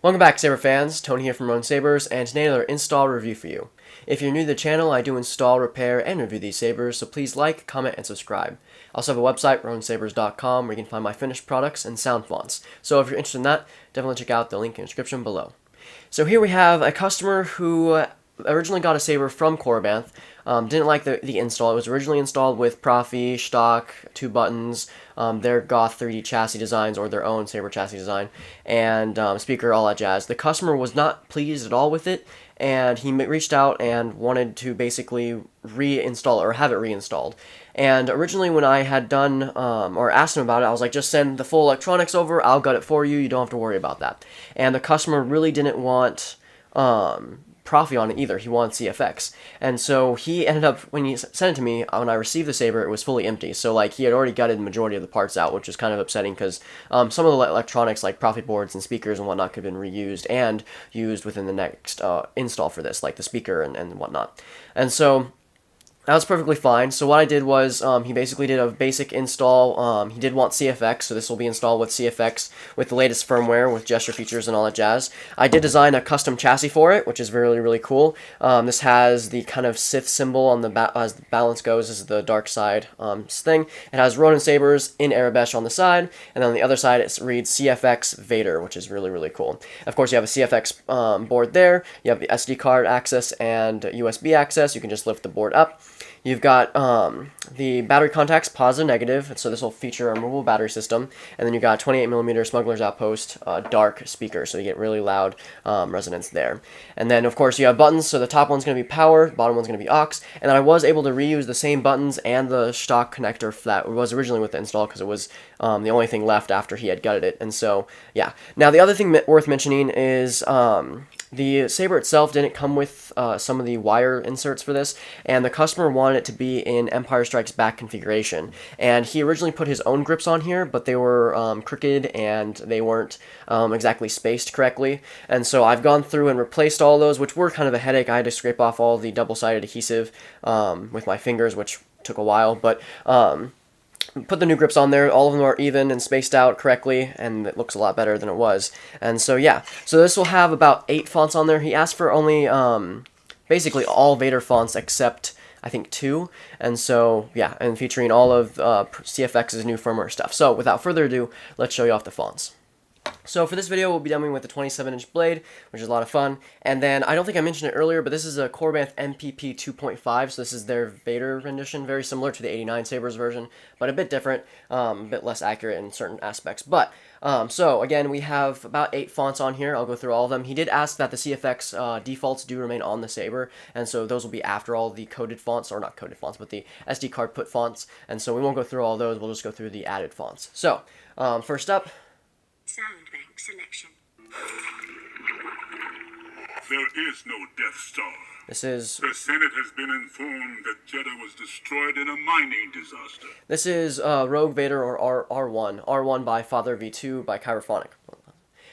Welcome back, Saber fans. Tony here from RoninSabers, and today another install review for you. If you're new to the channel, I do install, repair, and review these sabers, so please like, comment, and subscribe. I also have a website, RoninSabers.com, where you can find my finished products and sound fonts. So if you're interested in that, definitely check out the link in the description below. So here we have a customer who originally got a saber from Korbanth. Didn't like the install. It was originally installed with Proffie, Shtok, 2 buttons, their Goth 3D chassis designs, or their own saber chassis design, and speaker, all that jazz. The customer was not pleased at all with it, and he reached out and wanted to basically reinstall it, or have it reinstalled. And originally when I had done, or asked him about it, I was like, just send the full electronics over, I'll gut it for you, you don't have to worry about that. And the customer really didn't want Proffie on it either. He wanted CFX. And so he ended up, when he sent it to me, when I received the saber, it was fully empty. So like he had already gutted the majority of the parts out, which is kind of upsetting because some of the electronics like Proffie boards and speakers and whatnot could have been reused and used within the next install for this, like the speaker and whatnot. And so that was perfectly fine. So what I did was, he basically did a basic install. He did want CFX, so this will be installed with CFX with the latest firmware, with gesture features and all that jazz. I did design a custom chassis for it, which is really, really cool. This has the kind of Sith symbol on the as the balance goes, this is the dark side thing. It has RoninSabers in Arabesh on the side, and then on the other side it reads CFX Vader, which is really, really cool. Of course, you have a CFX board there. You have the SD card access and USB access. You can just lift the board up. You've got the battery contacts, positive, negative, so this will feature a removable battery system, and then you've got 28mm Smuggler's Outpost dark speaker, so you get really loud resonance there. And then, of course, you have buttons, so the top one's going to be power, the bottom one's going to be aux, and then I was able to reuse the same buttons and the Shtok connector that was originally with the install, because it was the only thing left after he had gutted it, and so, yeah. Now, the other thing worth mentioning is the saber itself didn't come with some of the wire inserts for this, and the customer wanted it to be in Empire Strikes Back configuration. And he originally put his own grips on here, but they were crooked and they weren't exactly spaced correctly. And so I've gone through and replaced all those, which were kind of a headache. I had to scrape off all the double-sided adhesive with my fingers, which took a while, but put the new grips on there. All of them are even and spaced out correctly, and it looks a lot better than it was. And so yeah, so this will have about 8 fonts on there. He asked for only basically all Vader fonts except I think 2, and so yeah, and featuring all of CFX's new firmware stuff. So without further ado, let's show you off the fonts. So for this video, we'll be demoing with the 27-inch blade, which is a lot of fun. And then, I don't think I mentioned it earlier, but this is a Korbanth MPP 2.5, so this is their Vader rendition, very similar to the 89 Sabers version, but a bit different, a bit less accurate in certain aspects. But, so again, we have about 8 fonts on here. I'll go through all of them. He did ask that the CFX defaults do remain on the Saber, and so those will be after all the coded fonts, or not coded fonts, but the SD card put fonts, and so we won't go through all those, we'll just go through the added fonts. So, first up, Sound bank selection. There is no Death Star. This is... The Senate has been informed that Jeddah was destroyed in a mining disaster. This is Rogue Vader, or R1. R1 by Father V2 by Kyberphonic.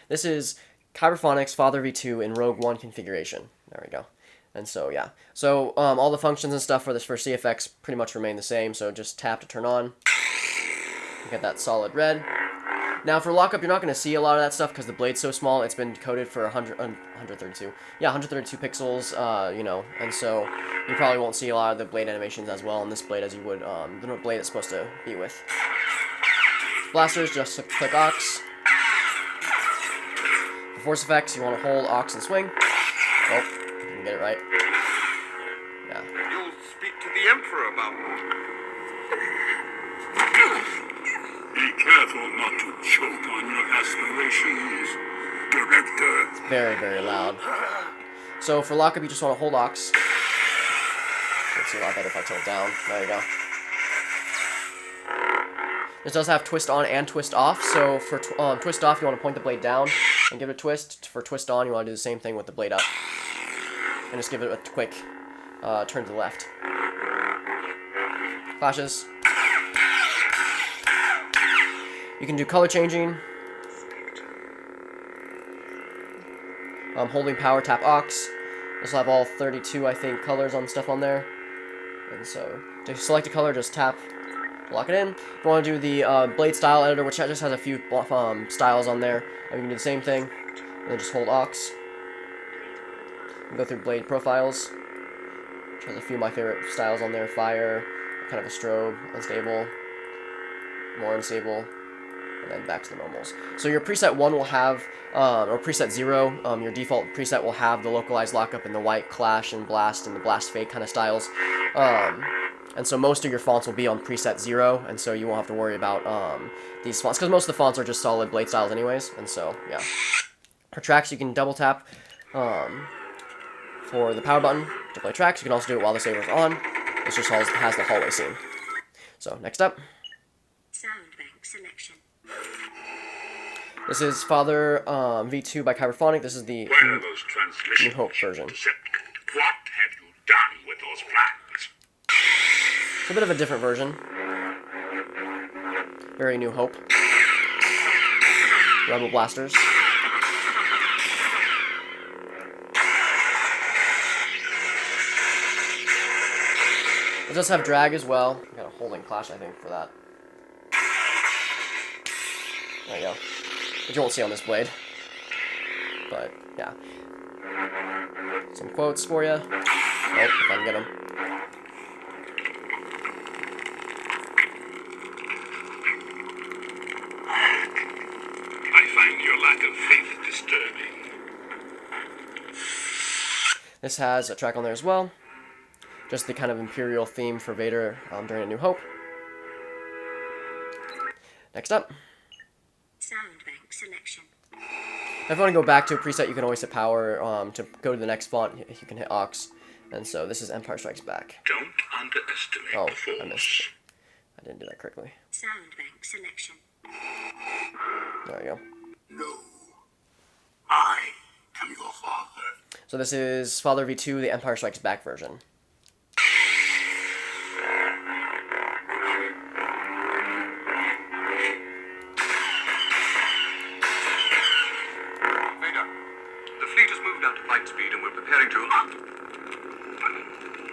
This is Kyberphonic's Father V2 in Rogue One configuration. There we go. And so, yeah. So, all the functions and stuff for this for CFX pretty much remain the same, so just tap to turn on. You get that solid red. Now, for lockup, you're not going to see a lot of that stuff because the blade's so small. It's been coded for 132. Yeah, 132 pixels, you know, and so you probably won't see a lot of the blade animations as well on this blade as you would the blade it's supposed to be with. Blasters, just click aux. For force effects, you want to hold aux and swing. Oh, you can get it right. Yeah. You'll speak to the Emperor about me. Be careful not to choke on your aspirations, Director. It's very, very loud. So for lockup, you just want to hold aux. It's a lot better if I tilt down. There you go. This does have twist on and twist off. So for twist off, you want to point the blade down and give it a twist. For twist on, you want to do the same thing with the blade up. And just give it a quick turn to the left. Flashes. You can do color changing. Holding power, tap aux. This will have all 32, I think, colors on stuff on there. And so, to select a color, just tap, lock it in. If you want to do the blade style editor, which just has a few styles on there, you can do the same thing. And then just hold Aux. Go through blade profiles, which has a few of my favorite styles on there. Fire, kind of a strobe, unstable, more unstable, and then back to the normals. So your preset 1 will have, or preset 0, your default preset will have the localized lockup and the white clash and blast and the blast fade kind of styles. And so most of your fonts will be on preset 0, and so you won't have to worry about these fonts, because most of the fonts are just solid blade styles anyways, and so, yeah. For tracks, you can double tap for the power button to play tracks. You can also do it while the saber's on. This just has the hallway scene. So, next up. Sound bank selection. This is Father V2 by Korbanth. This is the Where are those transmissions? New Hope version. What have you done with those plans? It's a bit of a different version. Very New Hope. Rebel blasters. It does have drag as well. Got a holding clash, I think, for that. There you go. Which you won't see on this blade. But, yeah. Some quotes for you. Oh, if I can get them. I find your lack of faith disturbing. This has a track on there as well. Just the kind of Imperial theme for Vader during A New Hope. Next up. Sound bank selection. If you want to go back to a preset, you can always hit power to go to the next font. You can hit Aux. And so this is Empire Strikes Back. Don't underestimate Oh, the Force. I missed it. I didn't do that correctly. Sound bank selection. There we go. No. I am your father. So this is Father V2, the Empire Strikes Back version. Vader, the fleet has moved out to light speed and we're preparing to...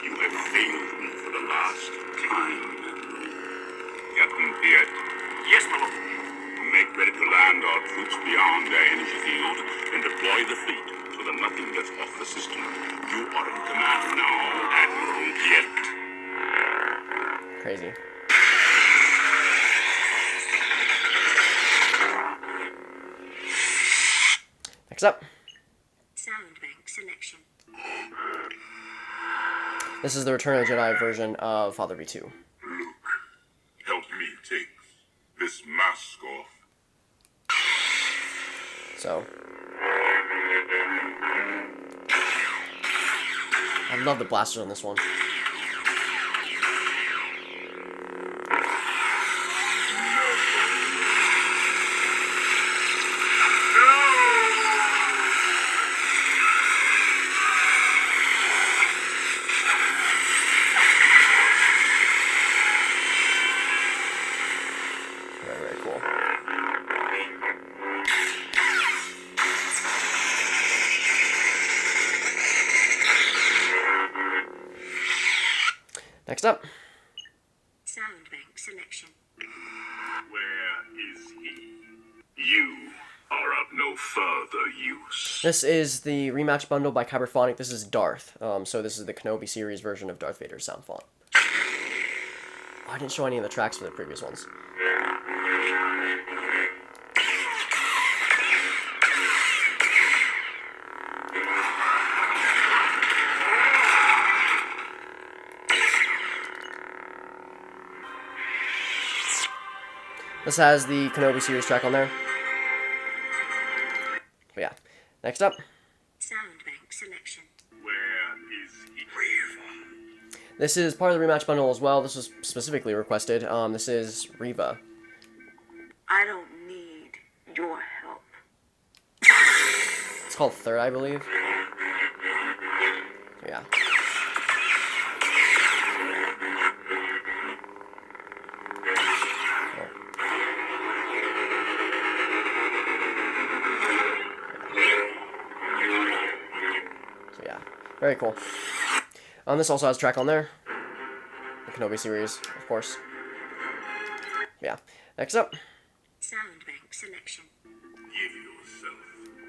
You have failed me for the last time. Captain Piet, Yes, my lord. make ready to land our troops beyond their energy field and deploy the fleet so that nothing gets off the system. You are in command now, Admiral Piet. Crazy. Next up. Sound bank selection. This is the Return of the Jedi version of Father V2. Luke, help me take this mask off. So. I love the blasters on this one. Very, very cool. Next up. Sound bank selection. Where is he? You are of no further use. This is the rematch bundle by Korbanth. This is Darth. So this is the Kenobi series version of Darth Vader's sound font. Oh, I didn't show any of the tracks for the previous ones. This has the Kenobi series track on there. But yeah. Next up. Sound bank selection. Where is he? Riva. This is part of the rematch bundle as well. This was specifically requested. This is Riva. I don't need your help. It's called Third, I believe. Yeah. So yeah, very cool. This also has a track on there. The Kenobi series, of course. Yeah. Next up. Sound bank selection. Give yourself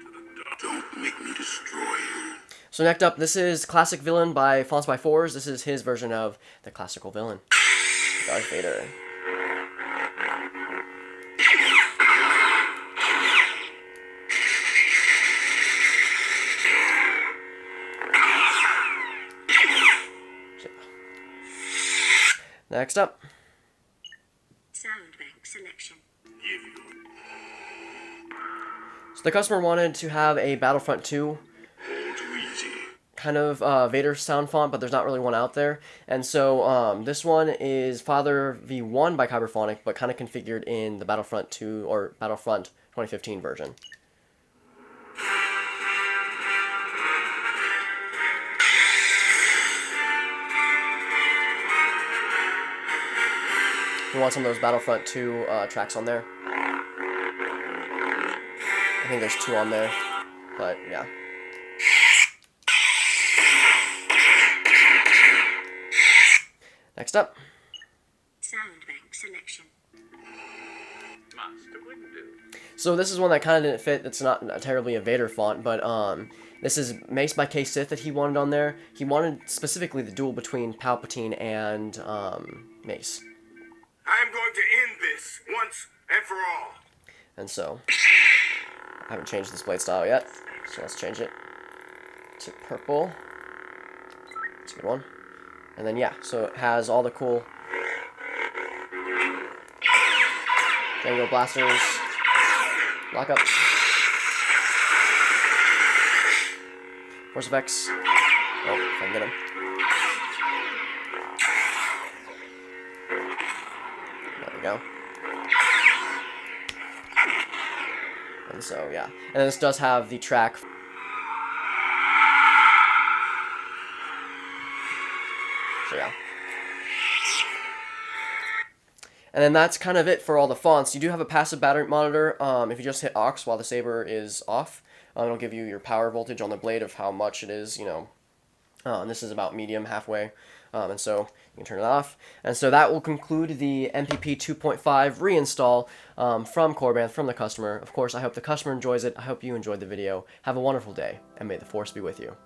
to the Don't make me destroy you. So next up, this is Classic Villain by Fonts by Fours. This is his version of the classical villain, Darth Vader. Next up. Sound bank selection. So the customer wanted to have a Battlefront 2 kind of Vader sound font, but there's not really one out there. And so this one is Father V1 by Kyberphonic, but kind of configured in the Battlefront 2 or Battlefront 2015 version. You want some of those Battlefront 2 tracks on there. I think there's 2 on there, but yeah. Next up. Sound bank selection. So this is one that kind of didn't fit. It's not terribly a Vader font, but this is Mace by K Sith that he wanted on there. He wanted specifically the duel between Palpatine and Mace. I am going to end this once and for all. And so, I haven't changed this blade style yet, so let's change it to purple. That's a good one. And then yeah, so it has all the cool Django blasters, lockup, force effects. Oh, if I can get him. There we go. And so yeah, and this does have the track. So yeah. And then that's kind of it for all the fonts. You do have a passive battery monitor. If you just hit aux while the saber is off, it'll give you your power voltage on the blade of how much it is, you know. And this is about medium, halfway. And so you can turn it off. And so that will conclude the MPP 2.5 reinstall from Korbanth, from the customer. Of course, I hope the customer enjoys it. I hope you enjoyed the video. Have a wonderful day, and may the Force be with you.